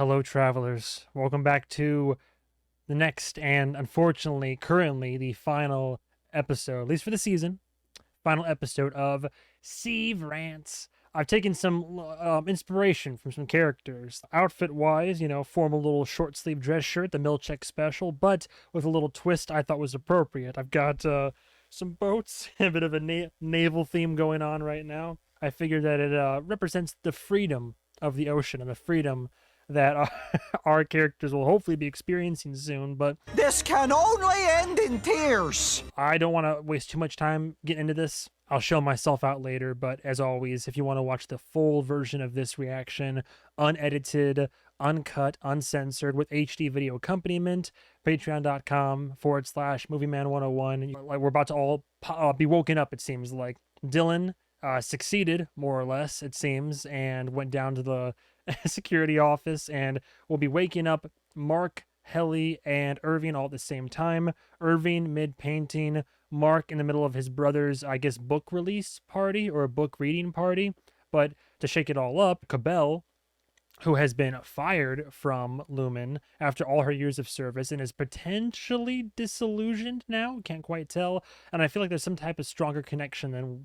Hello, travelers. Welcome back to the next and unfortunately, currently, the final episode, at least for the season, final episode of Severance. I've taken some inspiration from some characters. Outfit wise, formal little short sleeve dress shirt, the Milchek special, but with a little twist I thought was appropriate. I've got some boats, a bit of a naval theme going on right now. I figured that it represents the freedom of the ocean and the freedom that our characters will hopefully be experiencing soon, but this can only end in tears. I don't want to waste too much time getting into this. I'll show myself out later, but as always, if you want to watch the full version of this reaction, unedited, uncut, uncensored, with HD video accompaniment, patreon.com/MovieMan101. Like, we're about to all be woken up, it seems like. Dylan succeeded, more or less, it seems, and went down to the security office, and we'll be waking up Mark, Helly, and Irving all at the same time. Irving mid-painting, Mark in the middle of his brother's, I guess, book release party or a book reading party. But to shake it all up, Cabell, who has been fired from Lumen after all her years of service and is potentially disillusioned now, can't quite tell. And I feel like there's some type of stronger connection than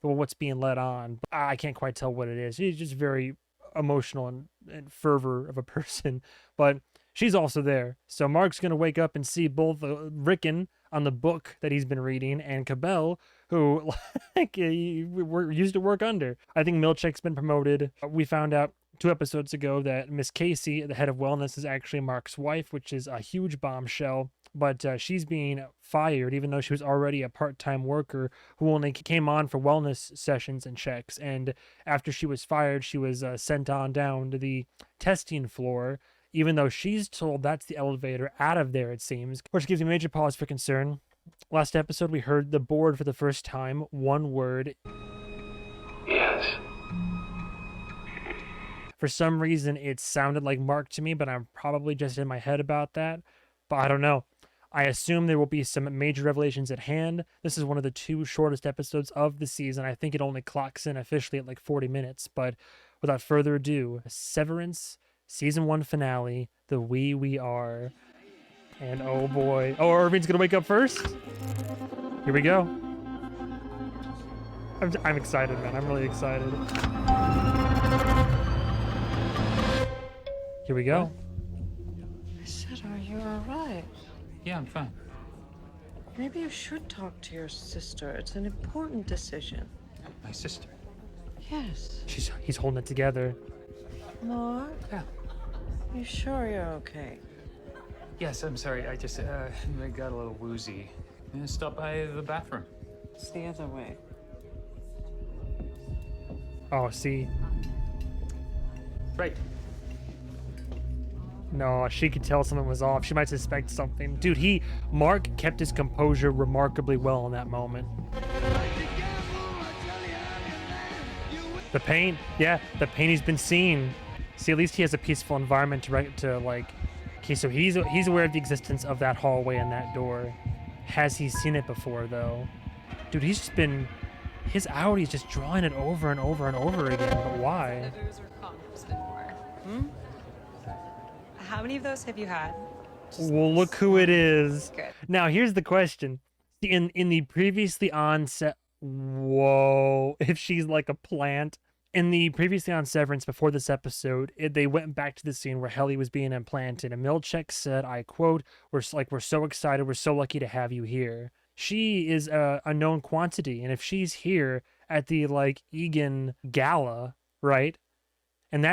what's being led on. But I can't quite tell what it is. She's just very emotional and fervor of a person, but she's also there. So Mark's gonna wake up and see both Rickon on the book that he's been reading and Cabell, who we're used to work under. I think Milchek's been promoted. We found out 2 episodes ago that Miss Casey, the head of wellness, is actually Mark's wife, which is a huge bombshell. But she's being fired, even though she was already a part-time worker who only came on for wellness sessions and checks. And after she was fired, she was sent on down to the testing floor, even though she's told that's the elevator out of there, it seems, which gives me major pause for concern. Last episode, we heard the board for the first time. One word. Yes. For some reason, it sounded like Mark to me, but I'm probably just in my head about that. But I don't know. I assume there will be some major revelations at hand. This is one of the 2 shortest episodes of the season. I think it only clocks in officially at like 40 minutes. But without further ado, Severance Season 1 finale, the We Are. And oh boy. Oh, Irving's gonna wake up first? Here we go. I'm excited, man. I'm really excited. Here we go. I said, are you all right? Yeah, I'm fine. Maybe you should talk to your sister. It's an important decision. My sister. Yes. He's holding it together. Mark? Yeah. You sure you're okay? Yes, I'm sorry. I just I got a little woozy. I'm gonna stop by the bathroom. It's the other way. Oh, see. Right. No, she could tell something was off. She might suspect something. Dude, Mark kept his composure remarkably well in that moment. The pain, yeah, the pain he's been seeing. See, at least he has a peaceful environment to like. Okay, so he's aware of the existence of that hallway and that door. Has he seen it before, though? Dude, he's just been. His Audi's just drawing it over and over and over again. But why? How many of those have you had? Well, look who it is. Good. Now, here's the question. In the previously on set, whoa, if she's like a plant. In the previously on Severance before this episode, they went back to the scene where Helly was being implanted, and Milchek said, I quote, we're so excited, we're so lucky to have you here. She is a known quantity, and if she's here at the like Egan gala, right? And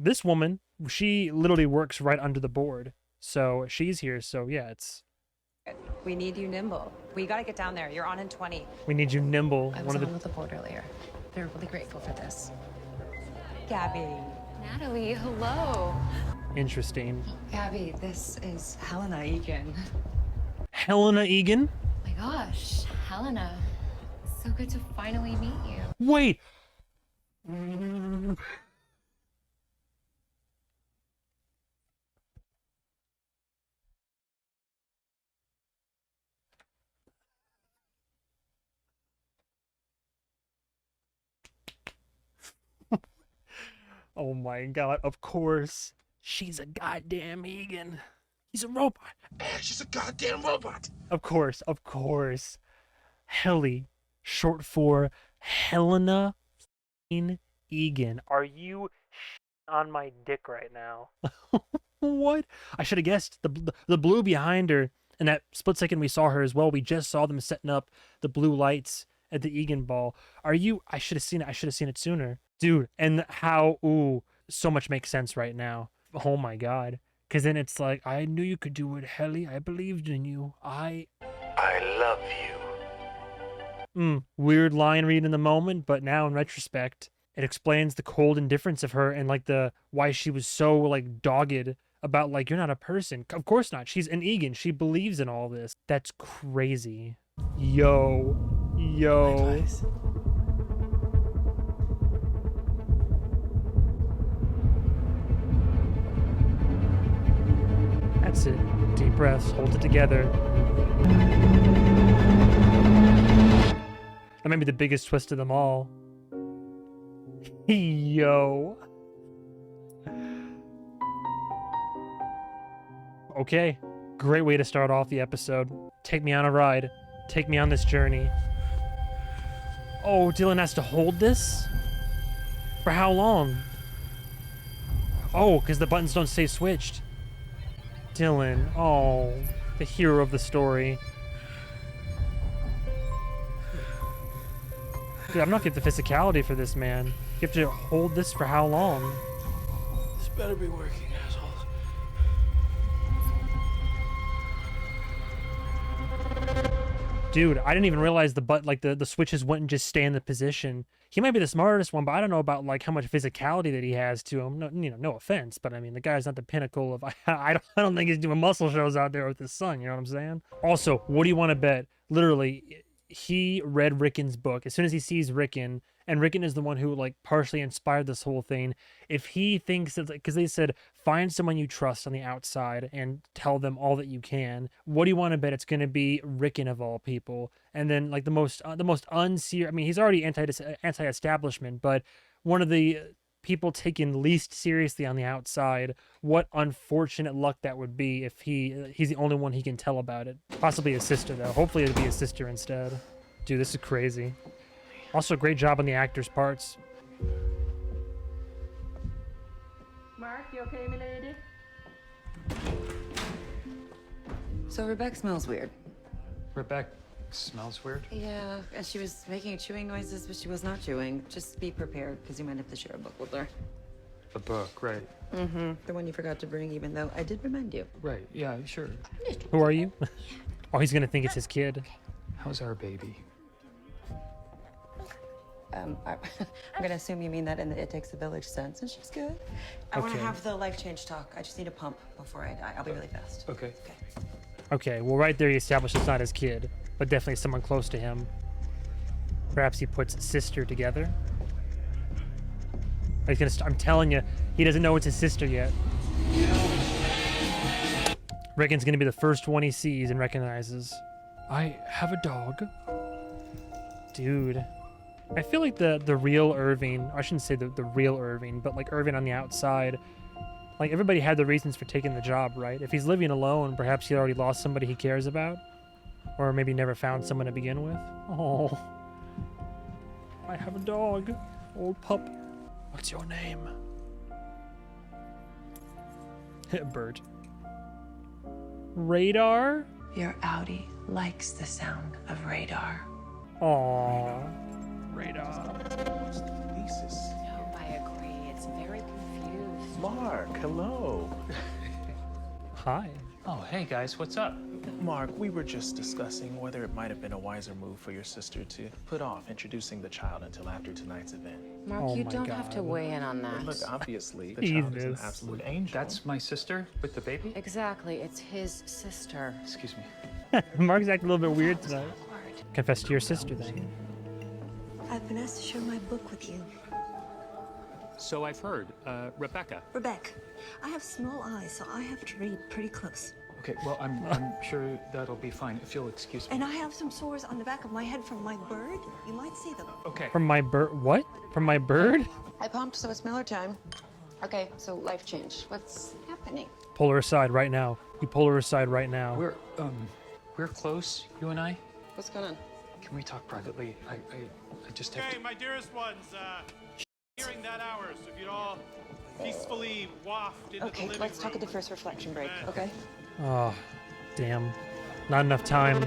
this woman, she literally works right under the board. So she's here. So yeah, We need you nimble. We gotta get down there. You're on in 20. we need you nimble. I was on with the board earlier. They're really grateful for this. Gabby. Natalie, hello. Interesting. Gabby, this is Helena Egan. Helena Egan? Oh my gosh, Helena. So good to finally meet you. Wait. Oh my god, of course. She's a goddamn Egan. He's a robot. She's a goddamn robot. Of course, of course. Helly, short for Helena Egan. Are you on my dick right now? What? I should have guessed. The blue behind her, in that split second we saw her as well. We just saw them setting up the blue lights at the Egan ball. Are you? I should have seen it. I should have seen it sooner, dude. And how? Ooh, so much makes sense right now. Oh my god. Because then it's like, I knew you could do it, Helly. I believed in you. I love you. Weird line read in the moment, but now in retrospect, it explains the cold indifference of her and like the why she was so like dogged about like, you're not a person. Of course not. She's an Egan. She believes in all this. That's crazy. Yo. That's it. Deep breaths. Hold it together. That may be the biggest twist of them all. Yo. Okay. Great way to start off the episode. Take me on a ride. Take me on this journey. Oh, Dylan has to hold this? For how long? Oh, because the buttons don't stay switched. Dylan. Oh, the hero of the story. Dude, I don't know if you have the physicality for this, man. You have to hold this for how long? This better be working, assholes. Dude, I didn't even realize the switches wouldn't just stay in the position. He might be the smartest one, but I don't know about like how much physicality that he has to him. No, no offense, but I mean the guy's not the pinnacle of. I don't think he's doing muscle shows out there with his son. You know what I'm saying? Also, what do you want to bet? Literally, he read Rickon's book. As soon as he sees Rickon, and Rickon is the one who like partially inspired this whole thing. If he thinks that, because they said find someone you trust on the outside and tell them all that you can. What do you want to bet? It's going to be Rickon of all people. And then like the most unserious. I mean, he's already anti-establishment, but one of the people taken least seriously on the outside. What unfortunate luck that would be if he's the only one he can tell about it. Possibly his sister though. Hopefully it'll be his sister instead. Dude, this is crazy. Also, great job on the actors' parts. Mark, you okay, milady? So Rebecca smells weird. Rebecca smells weird. Yeah, and she was making chewing noises, but she was not chewing. Just be prepared, because you might have to share a book with her. The book, right? Mm-hmm. The one you forgot to bring, even though I did remind you. Right, yeah, sure. Who are you? Oh, he's gonna think it's his kid. How's our baby? I'm gonna assume you mean that in the It Takes a Village sense, and she's good. I want to Okay. have the life change talk. I just need a pump before I die. I'll be really fast. Okay. Okay, well, right there he established it's not his kid, but definitely someone close to him. Perhaps he puts sister together. He's gonna. I'm telling you, he doesn't know it's his sister yet. Rickon's gonna be the first one he sees and recognizes. I have a dog. Dude. I feel like the real Irving, I shouldn't say the real Irving, but like Irving on the outside, like everybody had the reasons for taking the job, right? If he's living alone, perhaps he already lost somebody he cares about, or maybe never found someone to begin with. Oh, I have a dog, old pup. What's your name? Bert. Radar? Your Audi likes the sound of radar. Aww. Radar. Thesis. No, I agree. It's very confused. Mark, hello. Hi. Oh, hey guys, what's up? Mark, we were just discussing whether it might have been a wiser move for your sister to put off introducing the child until after tonight's event. Mark, Oh you my don't have to God. weigh in on that. Look, obviously, the child is an Jesus. absolute angel. That's my sister with the baby? Exactly, it's his sister. Excuse me. Mark's acting a little bit weird tonight. Confess to your sister then. I've been asked to share my book with you. So I've heard, Rebecca. Rebecca, I have small eyes, so I have to read pretty close. Okay, well, I'm sure that'll be fine if you'll excuse me. And I have some sores on the back of my head from my bird. You might see them. Okay. From my bird? What? From my bird? I pumped, so it's Miller time. Okay, so life change. What's happening? Pull her aside right now. You pull her aside right now. We're close, you and I. What's going on? Can we talk privately? I just have to... my dearest ones, nearing that hour, so if you'd all peacefully waft into the Okay, living let's talk at room. the first reflection break, okay? Oh, damn. Not enough time.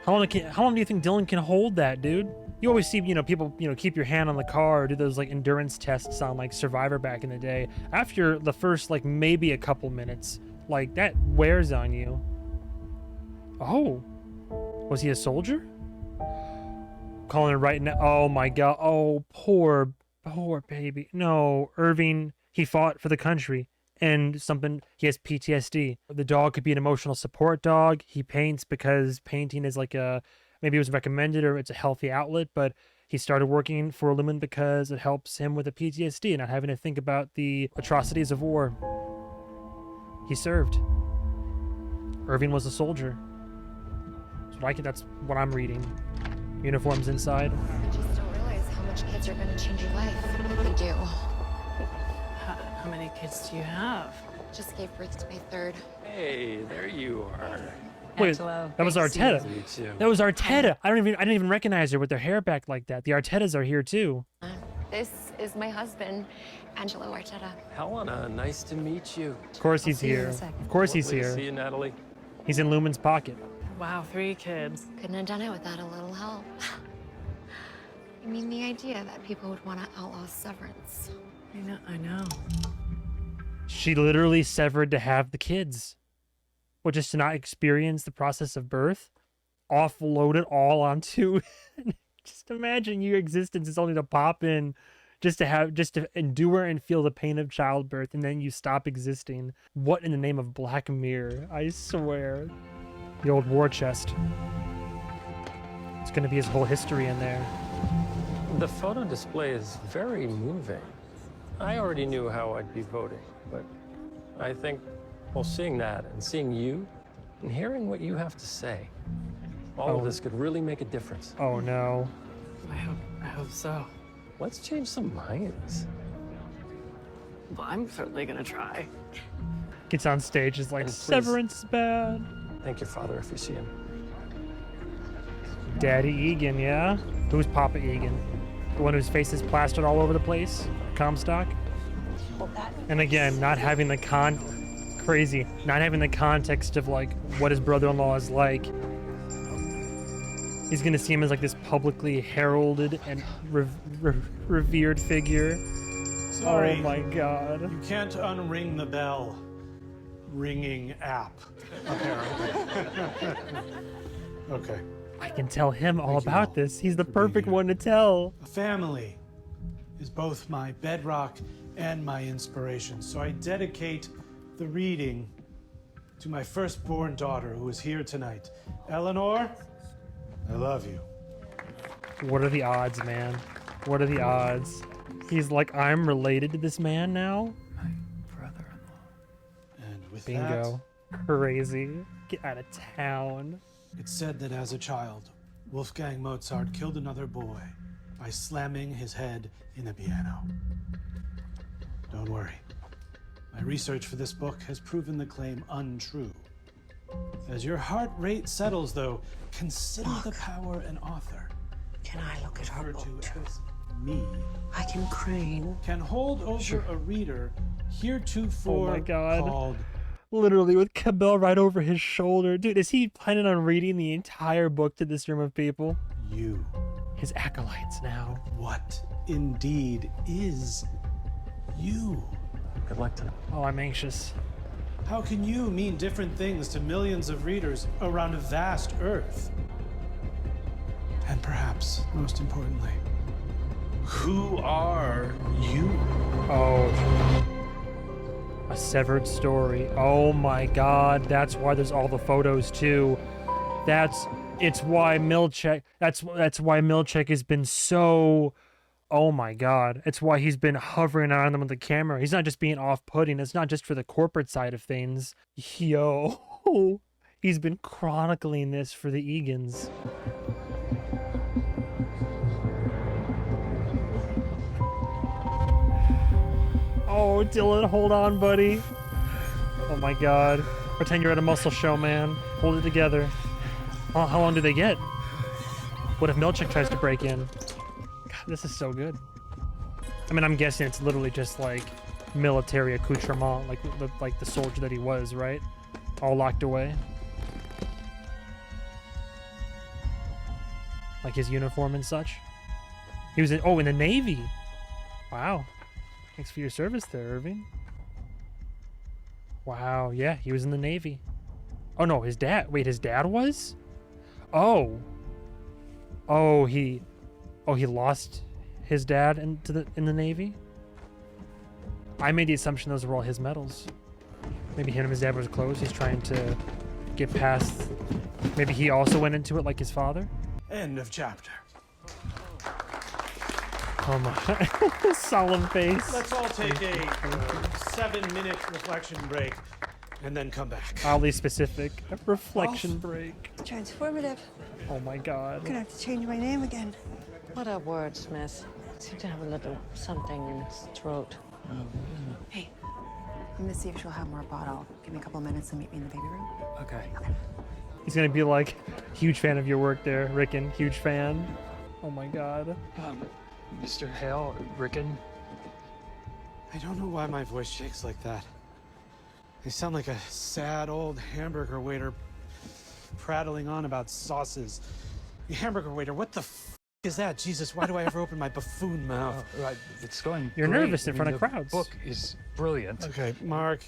How long do you think Dylan can hold that, dude? You always see, people, keep your hand on the car or do those, like, endurance tests on, like, Survivor back in the day. After the first, like, maybe a couple minutes, like, that wears on you. Oh. Was he a soldier? Calling it right now. Oh, my God. Oh, poor baby. No, Irving, he fought for the country. And he has PTSD. The dog could be an emotional support dog. He paints because painting is like maybe it was recommended or it's a healthy outlet, but he started working for Lumen because it helps him with the PTSD and not having to think about the atrocities of war. He served. Irving was a soldier. That's what I'm reading. Uniforms inside. I just don't realize how much kids are going to change your life. They do. How many kids do you have? Just gave birth to my third. Hey, there you are. Wait, Angelo, that was great to see you. Arteta. You too. That was Arteta. I didn't even recognize her with their hair back like that. The Artetas are here too. This is my husband, Angelo Arteta. Helena, nice to meet you. Of course he's see you in here. a second. Of course he's Lovely to here. see you, Natalie. He's in Lumen's pocket. Wow, 3 kids. Couldn't have done it without a little help. I mean, the idea that people would want to outlaw Severance. I know. She literally severed to have the kids. Well, just to not experience the process of birth. Offload it all onto... Just imagine your existence is only to pop in just to endure and feel the pain of childbirth, and then you stop existing. What in the name of Black Mirror? I swear. The old war chest. It's gonna be his whole history in there. The photo display is very moving. I already knew how I'd be voting, but I think, well, seeing that and seeing you and hearing what you have to say, all of this could really make a difference. Oh no. I hope so. Let's change some minds. Well, I'm certainly gonna try. Gets on stage, is like, And please- Severance is bad. Thank your father if you see him. Daddy Egan, yeah? Who's Papa Egan? The one whose face is plastered all over the place? Comstock? And again, not having the not having the context of, like, what his brother-in-law is like. He's gonna see him as, like, this publicly heralded and revered figure. Sorry. Oh my God. You can't unring the bell. Ringing app, apparently. Okay. I can tell him all Thank you about all this. He's the for being perfect here. one to tell. A family is both my bedrock and my inspiration, so I dedicate the reading to my firstborn daughter who is here tonight. Eleanor, I love you. What are the odds, man? What are the odds? He's like, I'm related to this man now? And with Bingo. Crazy. Get out of town. that, it's said that as a child, Wolfgang Mozart killed another boy by slamming his head in a piano. Don't worry. My research for this book has proven the claim untrue. As your heart rate settles, though, consider the power an author, Can I look at her referred book to too? as me, I can crane. can hold over a reader heretofore Oh my God. called Literally with Cabell right over his shoulder. Dude, is he planning on reading the entire book to this room of people? you. His acolytes now. What indeed is you? Good luck tonight. Oh, I'm anxious. How can you mean different things to millions of readers around a vast earth? And perhaps, most importantly, who are you? Oh. A severed story. Oh my God. That's why there's all the photos too. It's why Milchek, that's why Milchek has been so, oh my God. It's why he's been hovering around them with the camera. He's not just being off-putting. It's not just for the corporate side of things. Yo. He's been chronicling this for the Egans. Oh, Dylan, hold on, buddy. Oh my god. Pretend you're at a muscle show, man. Hold it together. Oh, how long do they get? What if Milchick tries to break in? God, this is so good. I mean, I'm guessing it's literally just like military accoutrement, like the soldier that he was, right? All locked away. Like his uniform and such. He was in the Navy. Wow. Thanks for your service there, Irving. Wow, yeah, he was in the Navy. Oh no, his dad. Wait, his dad was? Oh. Oh, he lost his dad in the Navy? I made the assumption those were all his medals. Maybe him and his dad was close. He's trying to get past. Maybe he also went into it like his father. End of chapter. Oh my. Solemn face. Let's all take a 7-minute reflection break and then come back. Oddly specific. A reflection break. Transformative. Oh my god. Gonna have to change my name again. What a wordsmith. Seems to have a little something in his throat. Hey, I'm gonna see if she'll have more bottle. Give me a couple minutes and meet me in the baby room. Okay. He's gonna be like, huge fan of your work there, Rickon. Huge fan. Oh my god. Mr. Hale, Rickon. I don't know why my voice shakes like that. I sound like a sad old hamburger waiter prattling on about sauces. You hamburger waiter, what the f is that? Jesus, why do I ever open my buffoon mouth? It's going You're great. nervous in front of crowds. The book is brilliant. Okay, Mark,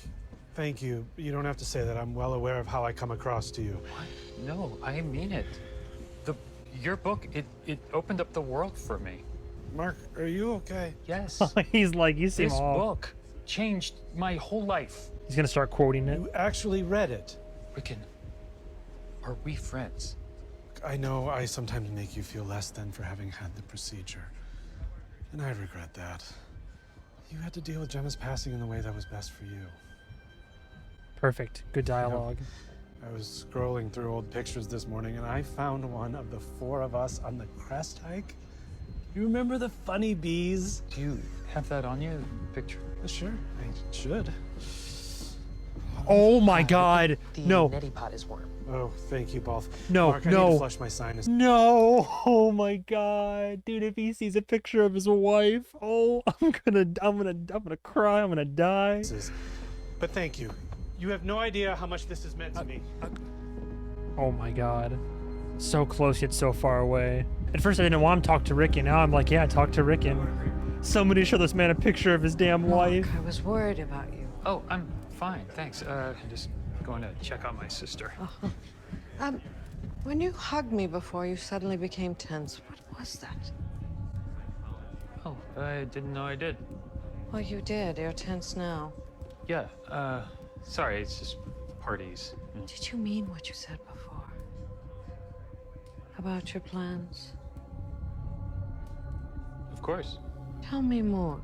thank you. You don't have to say that. I'm well aware of how I come across to you. What? No, I mean it. Your book, it opened up the world for me. Mark, are you okay? Yes. He's like, you seem This off. book changed my whole life. He's gonna start quoting it. You actually read it. Rickon, are we friends? I know I sometimes make you feel less than for having had the procedure. And I regret that. You had to deal with Gemma's passing in the way that was best for you. Perfect. Good dialogue. I was scrolling through old pictures this morning and I found one of the 4 of us on the crest hike. You remember the funny bees? Do you have that on you, picture? Sure, I should. Oh my god. The No. neti pot is warm. Oh, thank you both. No, Mark, I need no. to flush my sinus. No. Oh my god. Dude, if he sees a picture of his wife, oh, I'm gonna cry. I'm gonna die. But thank you. You have no idea how much this has meant to me. Oh my god. So close yet so far away. At first I didn't want to talk to Rickon. Now I'm like, yeah, talk to Rickon. Somebody show this man a picture of his damn wife. I was worried about you. Oh, I'm fine, thanks. I'm just going to check on my sister. When you hugged me before, you suddenly became tense. What was that? Oh, I didn't know I did. Well, you did. You're tense now. Yeah, sorry, it's just parties. Did you mean what you said before? About your plans? Of course. Tell me more.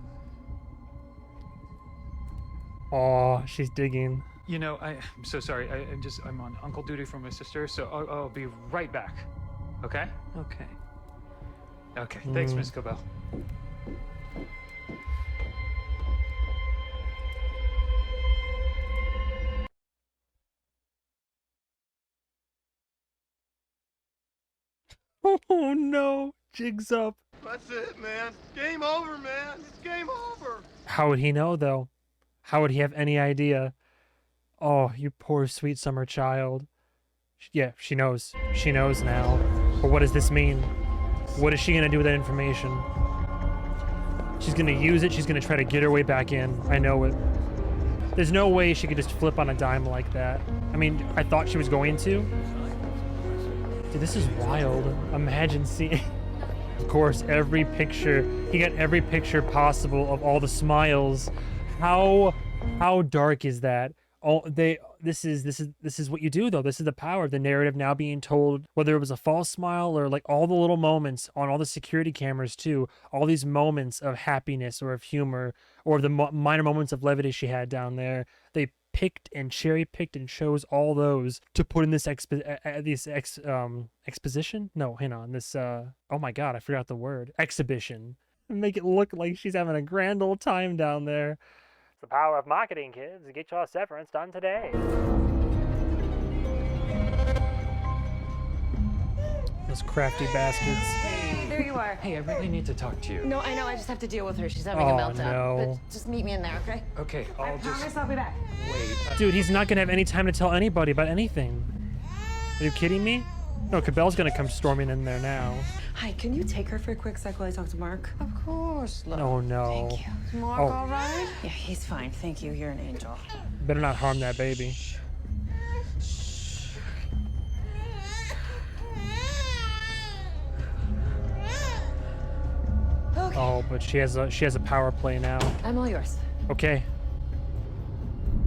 Oh, she's digging. You know, I'm so sorry. I'm on uncle duty for my sister, so I'll be right back. Okay? Okay. Okay, thanks, Miss Cobell. Oh no. Jig's up. That's it, man. Game over, man. It's game over. How would he know, though? How would he have any idea? Oh, you poor sweet summer child. Yeah, she knows. She knows now. But what does this mean? What is she gonna do with that information? She's gonna use it. She's gonna try to get her way back in. I know it. There's no way she could just flip on a dime like that. I mean, I thought she was going to. Dude, this is wild. Imagine seeing... Of course, every picture. He got every picture possible of all the smiles. How dark is that? This is what you do, though. This is the power of the narrative now being told, whether it was a false smile or like all the little moments on all the security cameras too, all these moments of happiness or of humor or the minor moments of levity she had down there. They picked and cherry picked and chose all those to put in this exposition. No, hang on. This oh my god, I forgot the word. Exhibition. Make it look like she's having a grand old time down there. the power of marketing, kids. Get your Severance done today. Those crafty bastards. Hey, there you are. Hey, I really need to talk to you. No, I know. I just have to deal with her. She's having a meltdown. No. But just meet me in there, okay? Okay, I promise I'll be back. wait. Dude, he's not gonna have any time to tell anybody about anything. Are you kidding me? No, Cabell's gonna come storming in there now. Hi, can you take her for a quick sec while I talk to Mark? Of course. Look. Oh no. Thank you. Is Mark Oh. all right? Yeah, he's fine. Thank you. You're an angel. Better not harm that baby. Okay. Oh, but she has a power play now. I'm all yours. Okay.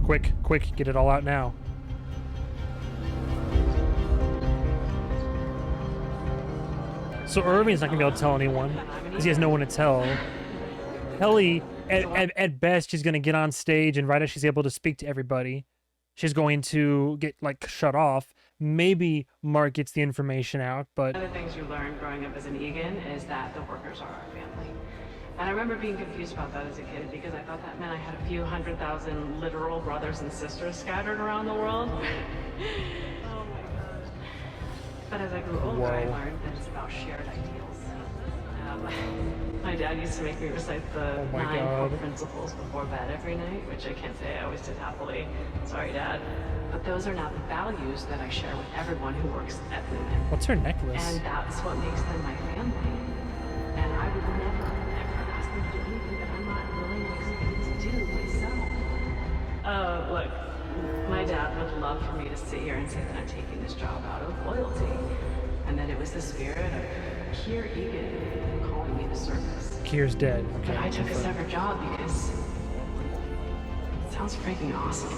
Quick, get it all out now. So Irving's not gonna be able to tell anyone because he has no one to tell. Ellie, at best, she's gonna get on stage, and right as she's able to speak to everybody, she's going to get like shut off. Maybe Mark gets the information out, but One of the things you learn growing up as an Egan is that the workers are our family. And I remember being confused about that as a kid because I thought that meant I had a few 100,000 literal brothers and sisters scattered around the world. Oh my gosh. But as I grew older, I learned that it's about shared ideals. My dad used to make me recite the 9 core principles before bed every night, which I can't say I always did happily. Sorry, Dad. But those are not the values that I share with everyone who works at MovieMan. What's her necklace? And that's what makes them my family. And I would never, ever ask them to do anything that I'm not willing or expected to do myself. Look, my dad would love for me to sit here and say that I'm taking this job out of loyalty. And that it was the spirit of Keir Egan calling me to service. Keir's dead. Okay. But I took a separate job because it sounds freaking awesome.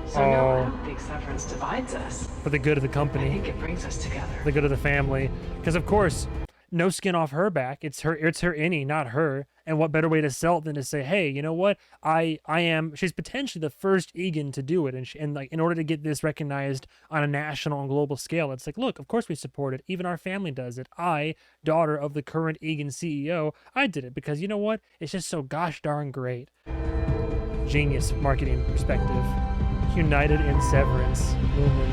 So no, I don't think Severance divides us. For the good of the company. I think it brings us together. The good of the family. Because of course, no skin off her back. It's her innie, not her. And what better way to sell it than to say, hey, you know what? She's potentially the first Egan to do it. And like, in order to get this recognized on a national and global scale, it's like, look, of course we support it. Even our family does it. I, daughter of the current Egan CEO, I did it because you know what? It's just so gosh darn great. Genius marketing perspective. United in Severance. Lumen.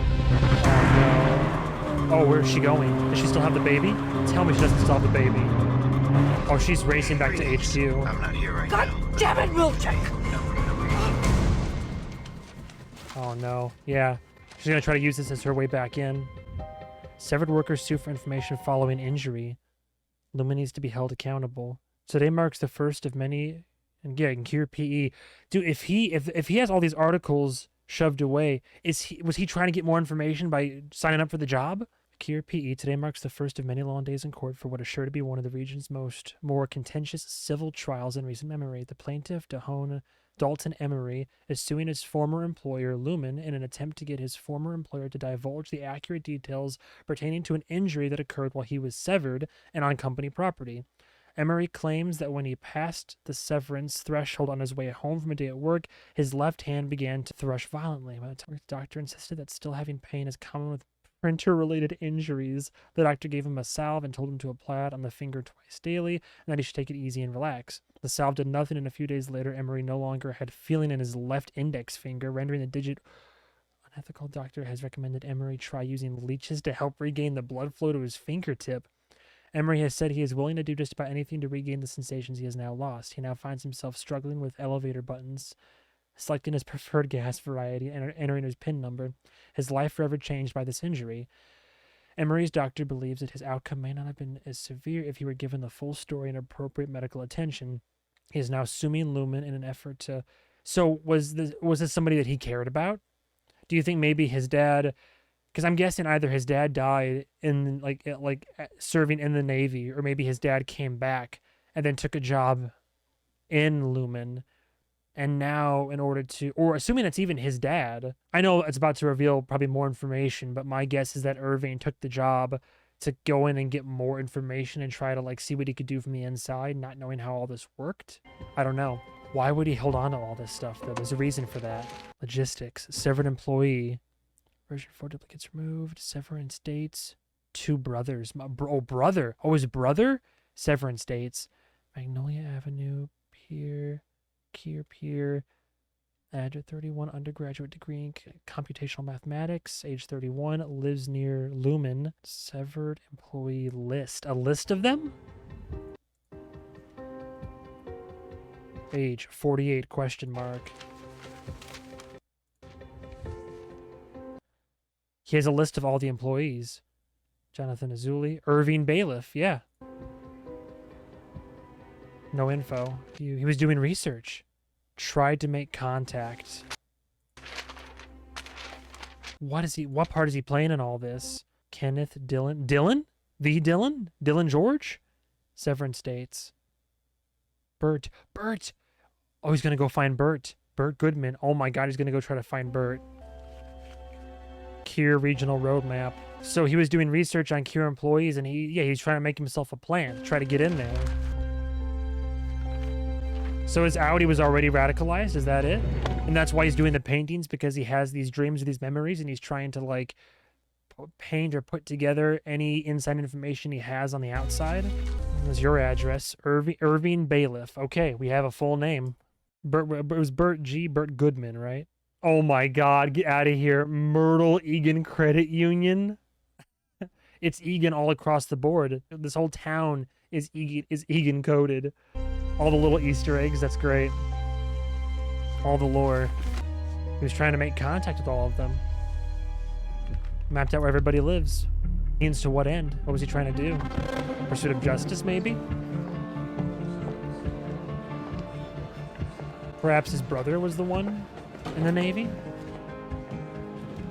Oh no. Oh, where's she going? Does she still have the baby? Tell me she doesn't still have the baby. Oh, she's racing back to HQ. I'm not here right God now. damn it, Milkshake! Oh no. Yeah. She's gonna try to use this as her way back in. Severed workers sue for information following injury. Lumen needs to be held accountable. Today marks the first of many. And yeah, Keir PE. Dude, if he has all these articles shoved away, was he trying to get more information by signing up for the job? Keir PE today marks the first of many long days in court for what is sure to be one of the region's more contentious civil trials in recent memory. The plaintiff, Dalton Emery, is suing his former employer, Lumen, in an attempt to get his former employer to divulge the accurate details pertaining to an injury that occurred while he was severed and on company property. Emery claims that when he passed the severance threshold on his way home from a day at work, his left hand began to thrush violently. The doctor insisted that still having pain is common with printer-related injuries. The doctor gave him a salve and told him to apply it on the finger twice daily, and that he should take it easy and relax. The salve did nothing, and a few days later, Emery no longer had feeling in his left index finger, rendering the digit unethical. Doctor has recommended Emery try using leeches to help regain the blood flow to his fingertip. Emery has said he is willing to do just about anything to regain the sensations he has now lost. He now finds himself struggling with elevator buttons, selecting his preferred gas variety, and entering his PIN number. His life forever changed by this injury. Emery's doctor believes that his outcome may not have been as severe if he were given the full story and appropriate medical attention. He is now suing Lumen in an effort to... So was this somebody that he cared about? Do you think maybe his dad... Because I'm guessing either his dad died in like serving in the Navy, or maybe his dad came back and then took a job in Lumen, and now in order to, or assuming it's even his dad, I know it's about to reveal probably more information, but my guess is that Irving took the job to go in and get more information and try to like see what he could do from the inside, not knowing how all this worked. I don't know. Why would he hold on to all this stuff though? There's a reason for that. Logistics, severed employee. Version 4 duplicates removed. Severance dates. 2 brothers. Brother. Oh, his brother? Severance dates. Magnolia Avenue. Pier. peer. Age 31, undergraduate degree in computational mathematics. Age 31, lives near Lumen. Severed employee list. A list of them? Age 48, question mark. He has a list of all the employees. Jonathan Azuli. Irving Bailiff, yeah. No info. He was doing research. Tried to make contact. What part is he playing in all this? Kenneth Dillon. Dillon? The Dillon? Dillon George? Severance dates. Bert. Oh, he's gonna go find Bert. Bert Goodman. Oh my god, he's gonna go try to find Bert. Kier Regional Roadmap. So he was doing research on Kier employees, and he's trying to make himself a plan, try to get in there. So his Audi was already radicalized, is that it? And that's why he's doing the paintings, because he has these dreams or these memories, and he's trying to like paint or put together any inside information he has on the outside. There's your address, Irving Bailiff. Okay, we have a full name. It was Bert Goodman, right? Oh my god, get out of here. Myrtle Egan Credit Union. It's Egan all across the board. This whole town is Egan coded. All the little Easter eggs, that's great. All the lore. He was trying to make contact with all of them. Mapped out where everybody lives. Means to what end? What was he trying to do? Pursuit of justice, maybe? Perhaps his brother was the one in the Navy?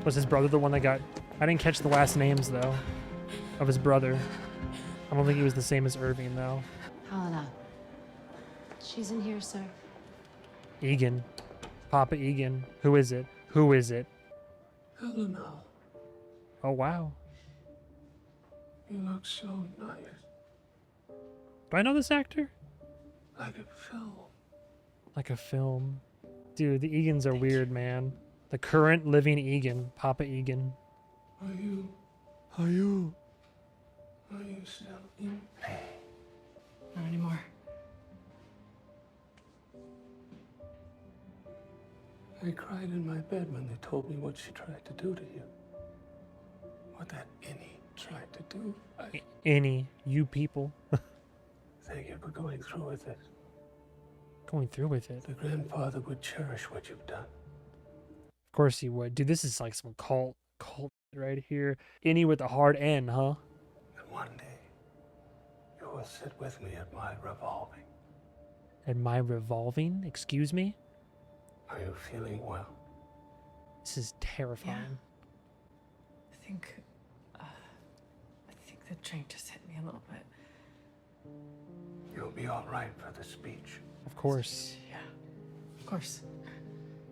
Was his brother the one that got... I didn't catch the last names, though, of his brother. I don't think he was the same as Irving, though. Helena. She's in here, sir. Egan. Papa Egan. Who is it? Who is it? Helena, Oh, wow. you look so nice. Do I know this actor? Like a film. Like a film. Dude, the Egans are weird, man. The current living Egan. Papa Egan. Are you still in pain? Not anymore. I cried in my bed when they told me what she tried to do to you. What that Innie tried to do. Any, you people. Thank you for going through with it. Going through with it. The grandfather would cherish what you've done. Of course he would. Dude, this is like some cult right here. Any with a hard N, huh? And one day, you will sit with me at my revolving. At my revolving? Excuse me? Are you feeling well? This is terrifying. I think the drink just hit me a little bit. You'll be all right for the speech. Of course. Yeah, of course.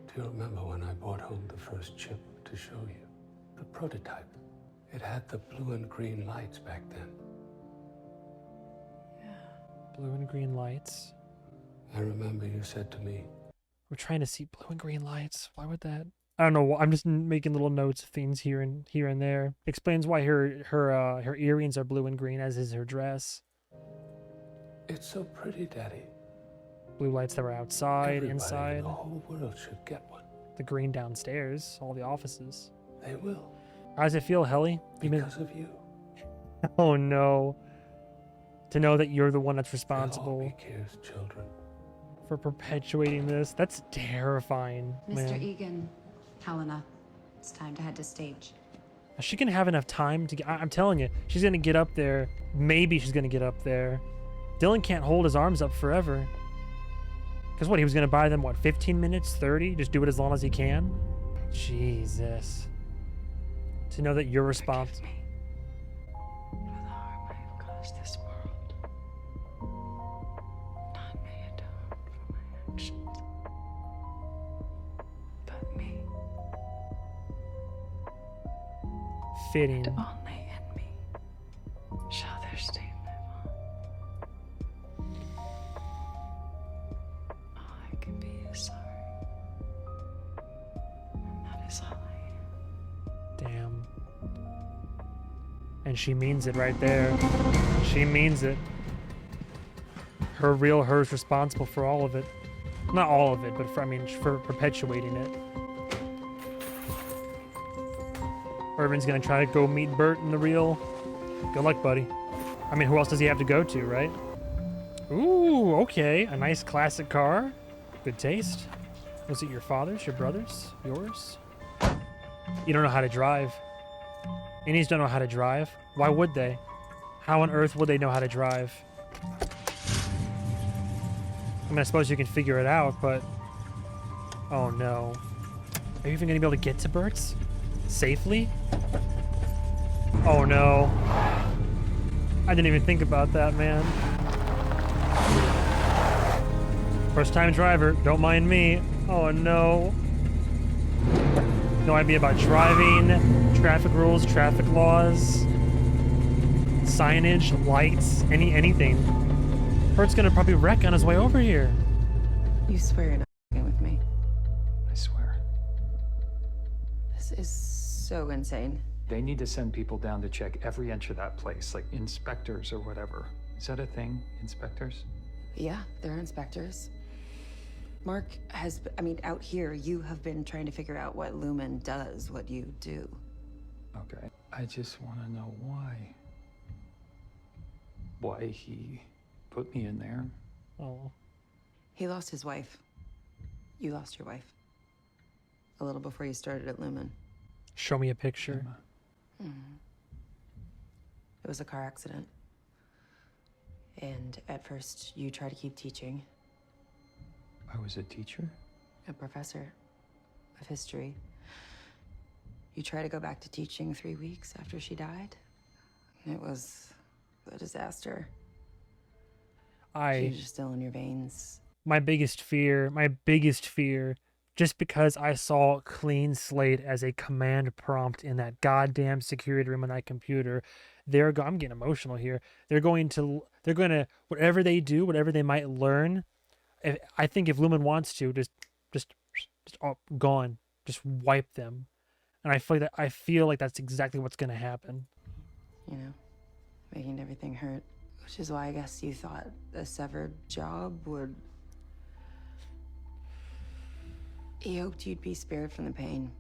Do you remember when I brought home the first chip to show you? The prototype. It had the blue and green lights back then. Yeah. Blue and green lights. I remember you said to me, we're trying to see blue and green lights. Why would that? I don't know. I'm just making little notes of things here and there. Explains why her earrings are blue and green, as is her dress. it's so pretty, Daddy. Blue lights that were outside, Everybody inside. in the whole world should get one. The green downstairs, all the offices. They will. How does it feel, Helly? Because of you. Oh no. To know that you're the one that's They'll responsible all be Kier's children. for perpetuating this. That's terrifying, Mr. man. Egan, Helena, it's time to head to stage. Is she gonna have enough time to get... I'm telling you, she's gonna get up there. Maybe she's gonna get up there. Dylan can't hold his arms up forever. Because what, he was gonna buy them, what, 15 minutes, 30? Just do it as long as he can? Jesus. To know that you're responsible. For the harm I have caused this world. Not me atone for my actions, but me. Fitting. And only in me shall their state live on. All I can be is sorry. And that is all I am. Damn. And she means it right there. She means it. Her real her's responsible for all of it. Not all of it, but for perpetuating it. Irvin's gonna try to go meet Bert in the real. Good luck, buddy. I mean, who else does he have to go to, right? Ooh, okay. A nice classic car. Good taste. Was it your father's, your brother's, yours? You don't know how to drive. Indians don't know how to drive. Why would they? How on earth would they know how to drive? I mean, I suppose you can figure it out, but... Oh no. Are you even gonna be able to get to Bert's? Safely? Oh no. I didn't even think about that, man. First time driver, don't mind me. Oh no. No idea about driving, traffic rules, traffic laws, signage, lights, anything. Bert's gonna probably wreck on his way over here. You swear you're not f***ing with me. I swear. This is so insane. They need to send people down to check every inch of that place, like inspectors or whatever. Is that a thing, inspectors? Yeah, they're inspectors. Mark has, out here, you have been trying to figure out what Lumen does, what you do. Okay. I just want to know why. Why he put me in there. Oh. He lost his wife. You lost your wife. A little before you started at Lumen. Show me a picture. It was a car accident. And at first, you tried to keep teaching. I was a teacher? A professor of history. You tried to go back to teaching 3 weeks after she died. It was a disaster. She was still in your veins. My biggest fear, just because I saw clean slate as a command prompt in that goddamn security room on that computer, I'm getting emotional here. They're going to, whatever they do, whatever they might learn, I think if Lumen wants to, just gone, just wipe them. And I feel like that's exactly what's going to happen. You know, making everything hurt. Which is why I guess you thought a severed job would... He hoped you'd be spared from the pain.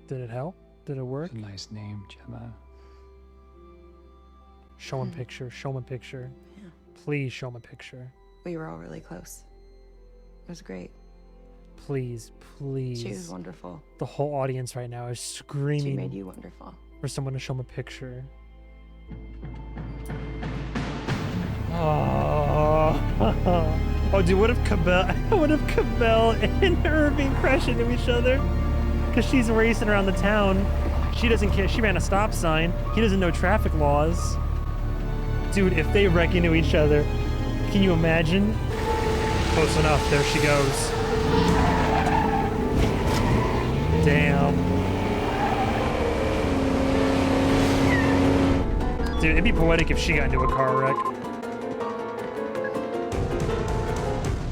Did it help? Did it work? It's a nice name, Gemma. Show him picture. Show him a picture. Yeah. Please show him a picture. We were all really close. It was great. Please, please. She was wonderful. The whole audience right now is screaming. She made you wonderful. For someone to show him a picture. Oh, oh, dude, what if Cabell and Irving crash into each other? Because she's racing around the town. She doesn't care. She ran a stop sign. He doesn't know traffic laws. Dude, if they wreck into each other, can you imagine? Close enough. There she goes. Damn. Dude, it'd be poetic if she got into a car wreck.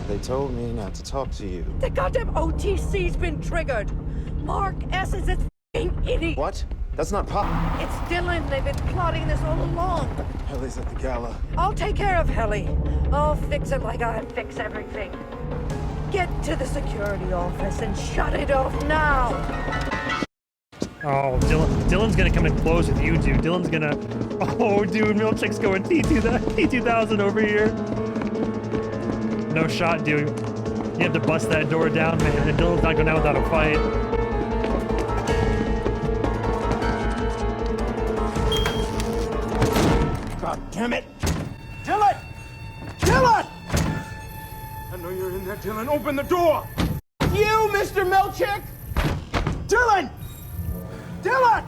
They told me not to talk to you. The goddamn OTC's been triggered. Mark S is a f***ing idiot. What? That's not pop. It's Dylan. They've been plotting this all along. Helly's at the gala. I'll take care of Helly. I'll fix it like I fix everything. Get to the security office and shut it off now. Oh, Dylan's gonna come and close with you, dude. Dylan's gonna... Oh, dude, Milchick's going T2000 over here. No shot, dude. You have to bust that door down, man. And Dylan's not going down without a fight. God damn it! Dylan! Dylan! I know you're in there, Dylan. Open the door! You, Mr. Milchick! Dylan! Dylan!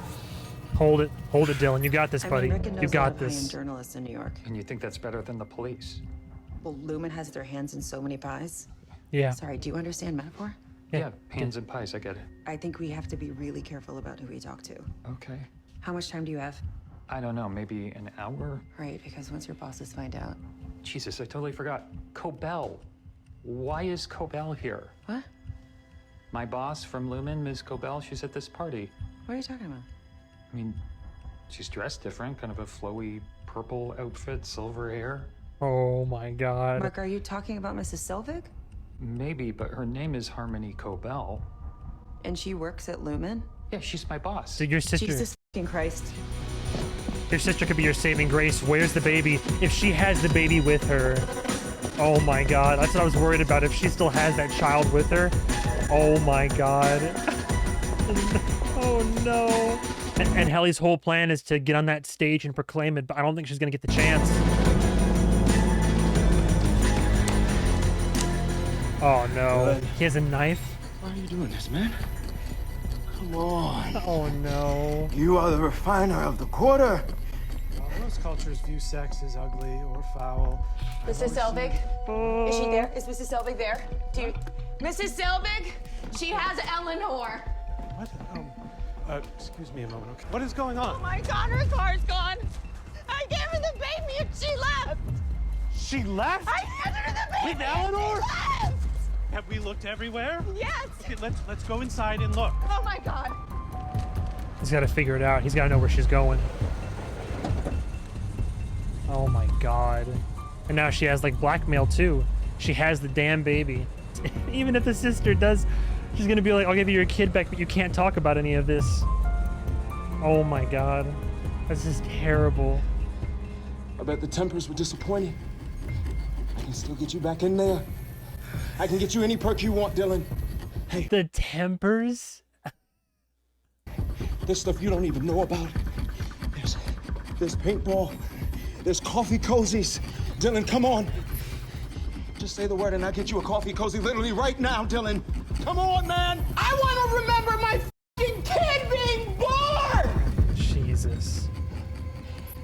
Hold it, Dylan. You got this, buddy. You got this. Journalists in New York. And you think that's better than the police? Well, Lumen has their hands in so many pies. Yeah. Sorry, do you understand metaphor? Yeah, hands and pies, I get it. I think we have to be really careful about who we talk to. Okay. How much time do you have? I don't know, maybe an hour? Right, because once your bosses find out. Jesus, I totally forgot. Cobell. Why is Cobell here? What? My boss from Lumen, Ms. Cobell, she's at this party. What are you talking about? I mean, she's dressed different, kind of a flowy purple outfit, silver hair. Oh my God. Mark, are you talking about Mrs. Selvig? Maybe, but her name is Harmony Cobell. And she works at Lumen? Yeah, she's my boss. So your sister. Jesus fucking Christ. Your sister could be your saving grace. Where's the baby? If she has the baby with her. Oh my God. That's what I was worried about. If she still has that child with her. Oh my God. Oh no. And Helly's whole plan is to get on that stage and proclaim it, but I don't think she's gonna get the chance. Oh no. Good. He has a knife? Why are you doing this, man? Come on. Oh no. You are the refiner of the quarter. Most cultures view sex as ugly or foul. Mrs. Selvig? Is she there? Is Mrs. Selvig there? Do you... Mrs. Selvig? She has Eleanor. What? Excuse me a moment, okay? What is going on? Oh my God, her car's gone. I gave her the baby and she left. She left? I handed her the baby. With Eleanor? And she left. Have we looked everywhere? Yes. Okay, let's go inside and look. Oh my God. He's got to figure it out. He's got to know where she's going. Oh my God. And now she has like blackmail too. She has the damn baby. Even if the sister does, she's gonna be like, I'll give you your kid back, but you can't talk about any of this. Oh my God. This is terrible. I bet the Tempers were disappointed. I can still get you back in there. I can get you any perk you want, Dylan. Hey. The Tempers? There's stuff you don't even know about. There's paintball. There's coffee cozies. Dylan, come on. Just say the word and I'll get you a coffee cozy literally right now, Dylan. Come on, man. I want to remember my fucking kid being born. Jesus.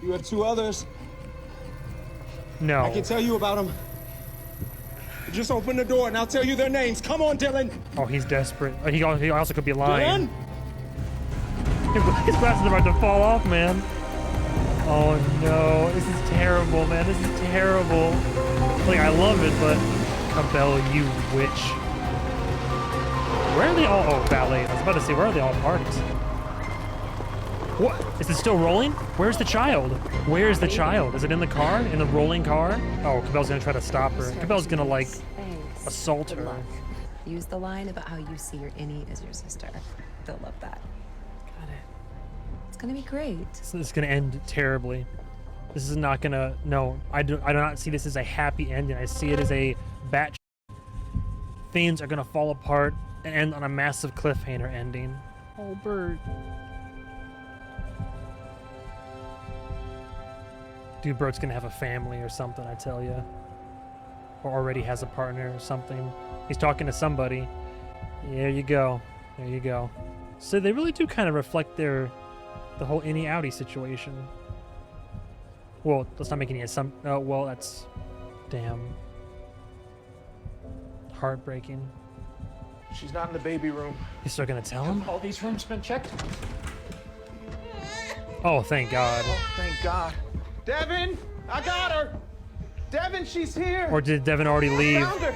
You have two others. No. I can tell you about them. Just open the door and I'll tell you their names. Come on, Dylan. Oh, he's desperate. He also could be lying. Dylan? His glasses are about to fall off, man. Oh no, this is terrible, man. This is terrible. Like, I love it, but Cabell, you witch. Where are they all? Oh, ballet. I was about to say, where are they all parked? What? Is it still rolling? Where's the child? Where's the child? Is it in the car? In the rolling car? Oh, Cabell's gonna try to stop her. Cabell's gonna, like, assault her. Luck. Use the line about how you see your innie as your sister. They'll love that. Got it. It's gonna be great. So this is gonna end terribly. This is not gonna. No, I do not see this as a happy ending. I see it as a batch. Things are gonna fall apart and end on a massive cliffhanger ending. Oh, Bert. Dude, Bert's gonna have a family or something, I tell you. Or already has a partner or something. He's talking to somebody. There you go. There you go. So they really do kind of reflect the whole innie outie situation. Well, let's not make any assumptions. Oh, well, that's damn heartbreaking. She's not in the baby room. You're still gonna tell him? Have all these rooms been checked? Oh, thank God. Oh, thank God. Devin, I got her. Devin, she's here. Or did Devin already leave? I found her.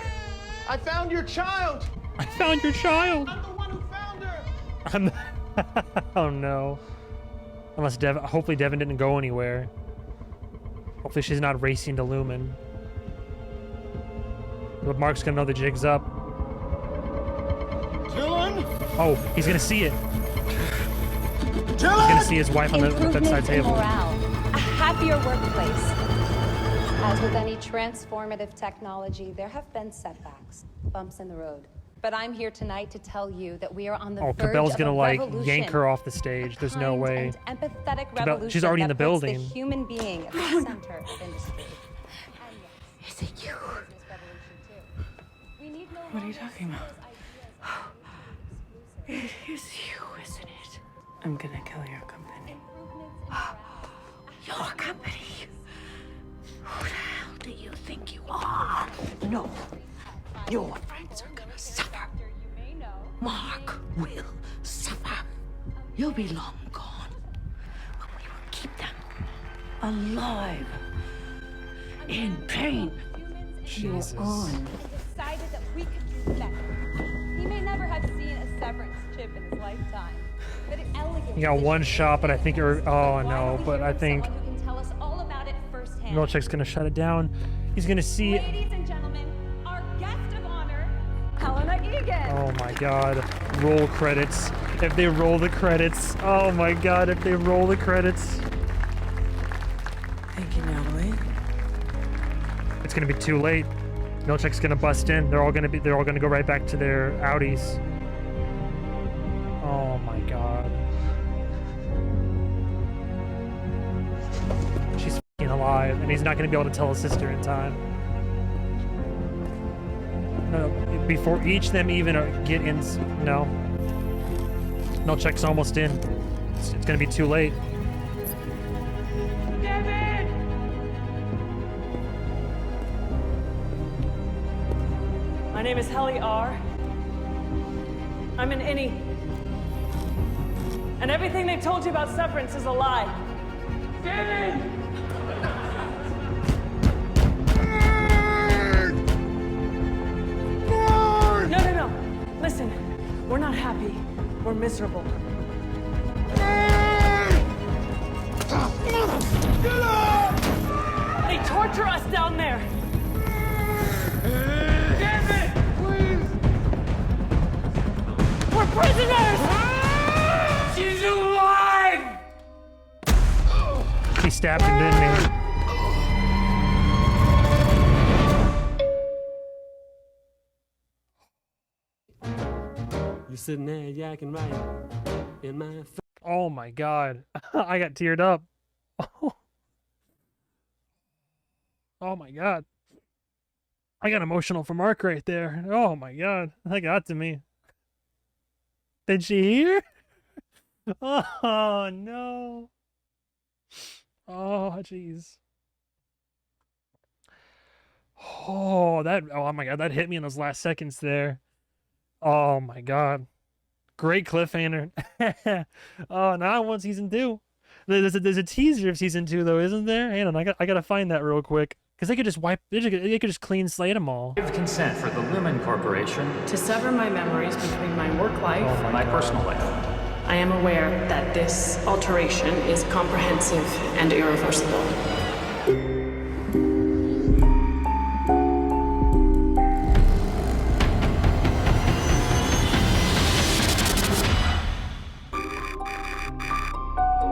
I found your child. I found your child. I'm the one who found her. Oh no. Unless Devin, hopefully Devin didn't go anywhere. Hopefully she's not racing to Lumen. But Mark's gonna know the jig's up. Dylan? Oh, he's gonna see it. Dylan! He's gonna see his wife on the bedside table. Morale, a happier workplace. As with any transformative technology, there have been setbacks, bumps in the road. But I'm here tonight to tell you that we are on the verge Cabell's of gonna a like revolution. yank her off the stage. There's no way. And empathetic Cabell, revolution she's already in the that puts building. the human being at the center of industry. Is it you? What are you talking about? It is you, isn't it? I'm gonna kill your company. Your company? Who the hell do you think you are? No. Your friends are gonna suffer. Mark will suffer. You'll be long gone. But we will keep them alive. In pain. Jesus. Decided that we could do better. He may never have seen a severance chip in his lifetime, but it elegantly. You got one shot, but I think you're. Oh no, but I think. Who can tell us all about it firsthand. Milchick's gonna shut it down. He's gonna see. Ladies and gentlemen, our guest of honor, Helena Egan. Oh my god. Roll credits. If they roll the credits. Oh my god, if they roll the credits. Thank you, Natalie. It's gonna be too late. Milchick's gonna bust in. They're all gonna go right back to their Audis. Oh my god. She's f***ing alive, and he's not gonna be able to tell his sister in time. No, before each of them even get in. No. Milchick's almost in. It's gonna be too late. My name is Helly R. I'm an innie. And everything they've told you about Severance is a lie. David! No. Listen, we're not happy. We're miserable. They torture us down there. We're prisoners! She's alive! He stabbed him, didn't he? You're sitting there yakking right in my face. Oh my god. I got teared up. Oh my god. I got emotional for Mark right there. Oh my god. That got to me. Did she hear? Oh no. Oh jeez. Oh my god, that hit me in those last seconds there. Oh my god. Great cliffhanger. Oh, now I want season 2. There's a teaser of season 2 though, isn't there? Hang on, I gotta find that real quick. Because they could just clean slate them all. Give consent for the Lumen Corporation To sever my memories between my work life and my personal life. I am aware that this alteration is comprehensive and irreversible.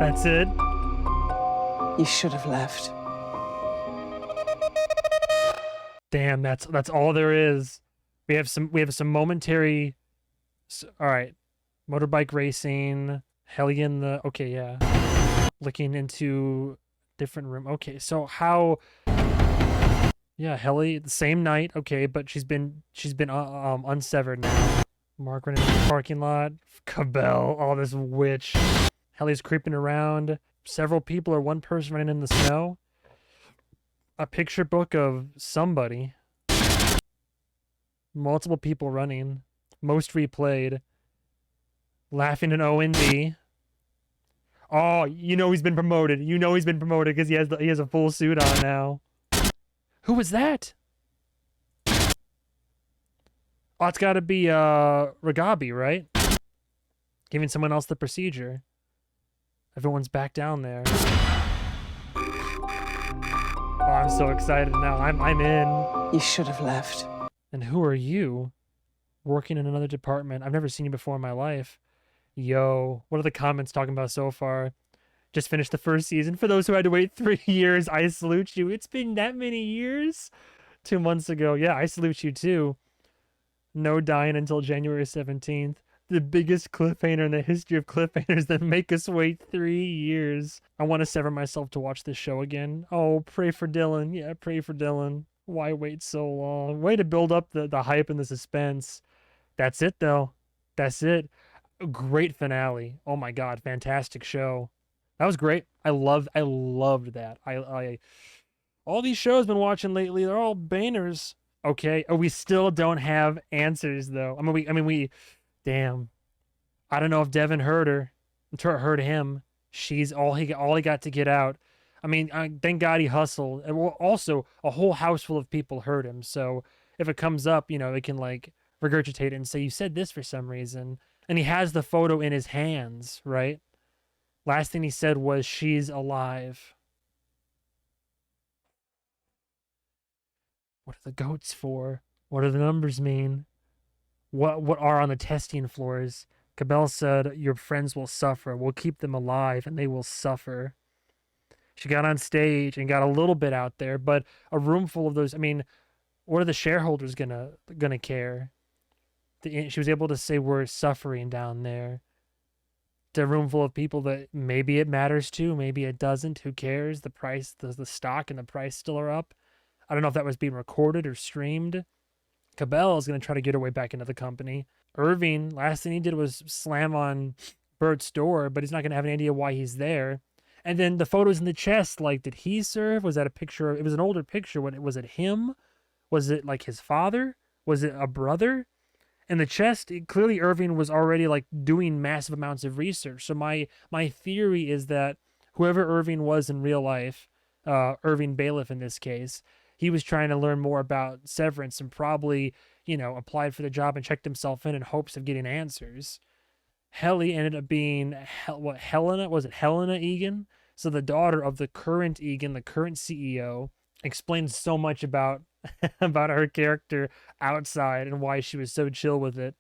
That's it. You should have left. Damn, that's all there is. We have some momentary. All right, motorbike racing. Hellion the okay, yeah. Looking into different room. Okay, so how? Yeah, Helly the same night. Okay, but she's been unsevered now. Mark running in the parking lot. Cabell, all this witch. Helly's creeping around. Several people or one person running in the snow. A picture book of somebody. Multiple people running. Most replayed. Laughing in OND. Oh, you know he's been promoted. You know he's been promoted because he has a full suit on now. Who was that? Oh, it's got to be Ragabi, right? Giving someone else the procedure. Everyone's back down there. Oh, I'm so excited now. I'm in. You should have left. And who are you? Working in another department. I've never seen you before in my life. Yo, what are the comments talking about so far? Just finished the first season. For those who had to wait 3 years, I salute you. It's been that many years? 2 months ago. Yeah, I salute you too. No dying until January 17th. The biggest cliffhanger in the history of cliffhangers that make us wait 3 years. I want to sever myself to watch this show again. Oh, pray for Dylan. Yeah, pray for Dylan. Why wait so long? Way to build up the hype and the suspense. That's it, though. That's it. A great finale. Oh my god, fantastic show. That was great. I loved that. I all these shows I've been watching lately, they're all bangers. Okay, we still don't have answers though. I mean we damn. I don't know if Devin heard her. Heard him. She's all he got to get out. I mean, thank God he hustled. And also, a whole house full of people heard him. So if it comes up, you know, they can like regurgitate it and say, you said this for some reason. And he has the photo in his hands, right? Last thing he said was, she's alive. What are the goats for? What do the numbers mean? What are on the testing floors? Cabell said, your friends will suffer. We'll keep them alive, and they will suffer. She got on stage and got a little bit out there, but a room full of those, I mean, what are the shareholders gonna care? She was able to say we're suffering down there. A room full of people that maybe it matters to, maybe it doesn't. Who cares? The price, the stock and the price still are up. I don't know if that was being recorded or streamed. Cabell is going to try to get her way back into the company. Irving, last thing he did was slam on Bert's door, but he's not going to have any idea why he's there. And then the photos in the chest, like, did he serve? Was that a picture? It was an older picture. Was it him? Was it like his father? Was it a brother? In the chest, clearly Irving was already like doing massive amounts of research. So my theory is that whoever Irving was in real life, Irving Bailiff in this case, he was trying to learn more about Severance and probably, applied for the job and checked himself in hopes of getting answers. Helly ended up being, Helena? Was it Helena Egan? So the daughter of the current Egan, the current CEO, explains so much about her character outside and why she was so chill with it.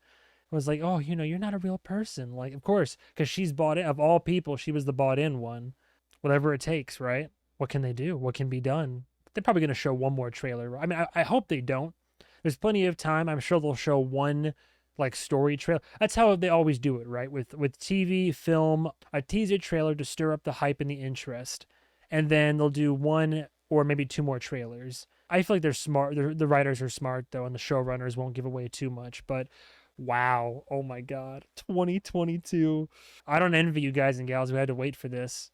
It was like, oh, you're not a real person. Like, of course, because she's bought in. Of all people, she was the bought in one. Whatever it takes, right? What can they do? What can be done? They're probably going to show one more trailer. I mean, I hope they don't. There's plenty of time. I'm sure they'll show one like story trailer. That's how they always do it, right? With TV, film, a teaser trailer to stir up the hype and the interest. And then they'll do one or maybe two more trailers. I feel like they're smart. The writers are smart, though, and the showrunners won't give away too much. But wow. Oh, my God. 2022. I don't envy you guys and gals who had to wait for this.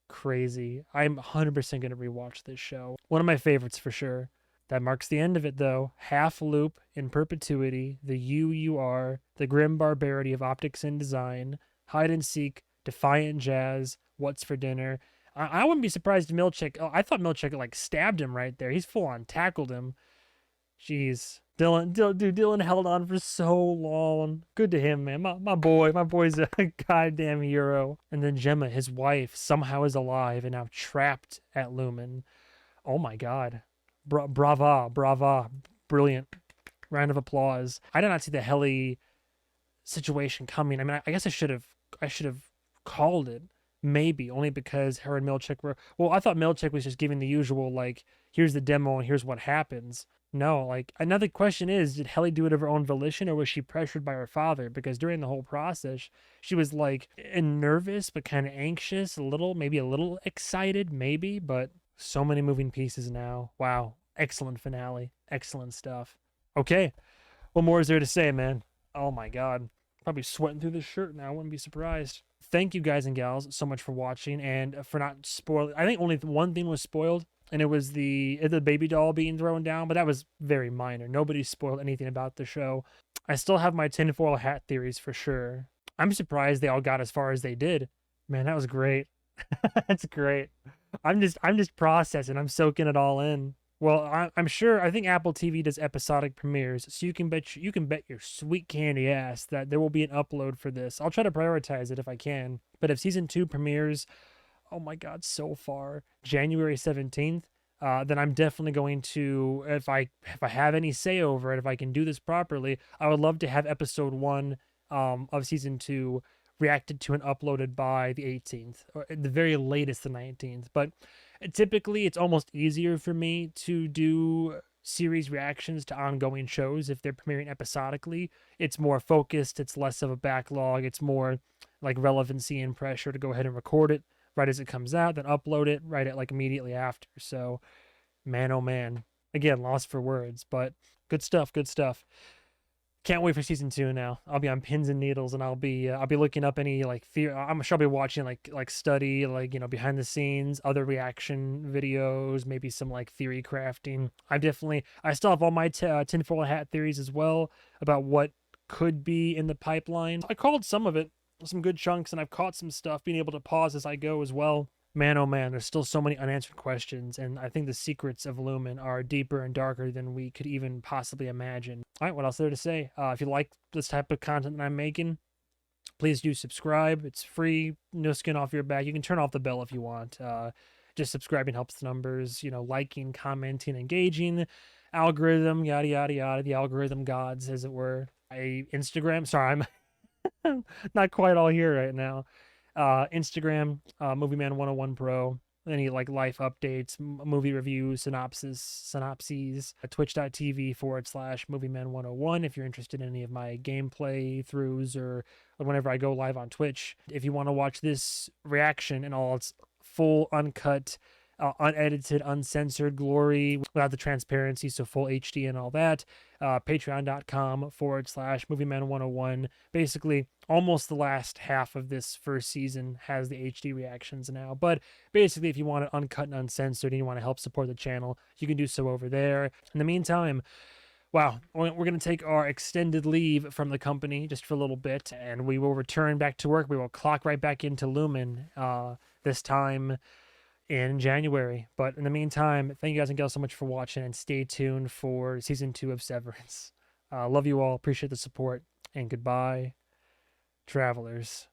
Crazy. I'm 100% going to rewatch this show. One of my favorites for sure. That marks the end of it, though. Half loop in perpetuity. The you are. The grim barbarity of optics and design. Hide and seek. Defiant jazz. What's for dinner. I wouldn't be surprised if Milchick... Oh, I thought Milchick, like, stabbed him right there. He's full-on tackled him. Jeez. Dylan held on for so long. Good to him, man. My boy's a goddamn hero. And then Gemma, his wife, somehow is alive and now trapped at Lumen. Oh, my God. Brava. Brilliant. Round of applause. I did not see the Helly situation coming. I mean, I guess I should have called it. Maybe, only because her and Milchick were... Well, I thought Milchick was just giving the usual, like, here's the demo and here's what happens. No, like, another question is, did Helly do it of her own volition or was she pressured by her father? Because during the whole process, she was, like, nervous but kind of anxious, maybe a little excited, maybe, but so many moving pieces now. Wow. Excellent finale. Excellent stuff. Okay. What more is there to say, man? Oh, my God. Probably sweating through this shirt now. I wouldn't be surprised. Thank you guys and gals so much for watching and for not spoiling. I think only one thing was spoiled, and it was the baby doll being thrown down, but that was very minor. Nobody spoiled anything about the show. I still have my tinfoil hat theories for sure. I'm surprised they all got as far as they did. Man, that was great. That's great. I'm just processing. I'm soaking it all in. Well, I'm sure. I think Apple TV does episodic premieres, so you can bet your sweet candy ass that there will be an upload for this. I'll try to prioritize it if I can. But if season 2 premieres, oh my God, so far January 17th, then I'm definitely going to, if I have any say over it, if I can do this properly, I would love to have episode 1 of season 2 reacted to and uploaded by the 18th, or at the very latest the 19th. But typically it's almost easier for me to do series reactions to ongoing shows if they're premiering episodically. It's more focused, it's less of a backlog, it's more like relevancy and pressure to go ahead and record it right as it comes out, then upload it right at like immediately after. So man, oh man, again, lost for words, but good stuff. Can't wait for season 2 now. I'll be on pins and needles, and I'll be looking up any like theory. I'm sure I'll be watching like study, like, behind the scenes, other reaction videos, maybe some like theory crafting. I still have all my tinfoil hat theories as well about what could be in the pipeline. I called some of it, some good chunks, and I've caught some stuff, being able to pause as I go as well. Man, oh man, there's still so many unanswered questions, and I think the secrets of Lumen are deeper and darker than we could even possibly imagine. All right, what else is there to say? If you like this type of content that I'm making, please do subscribe. It's free, no skin off your back. You can turn off the bell if you want. Just subscribing helps the numbers. Liking, commenting, engaging. algorithm, yada yada yada, the algorithm gods, as it were. Instagram. Sorry, I'm not quite all here right now. Instagram, MovieMan101 Pro. Any like life updates, movie reviews, synopses, twitch.tv/MovieMan101 if you're interested in any of my gameplay throughs or whenever I go live on Twitch. If you want to watch this reaction in all its full, uncut, unedited, uncensored glory without the transparency, so full HD and all that, patreon.com/MovieMan101. Basically, almost the last half of this first season has the HD reactions now. But basically, if you want it uncut and uncensored and you want to help support the channel, you can do so over there. In the meantime, wow, we're going to take our extended leave from the company just for a little bit, and we will return back to work. We will clock right back into Lumen this time in January. But in the meantime, thank you guys and gals so much for watching, and stay tuned for season 2 of Severance. Love you all, appreciate the support, and goodbye, travelers.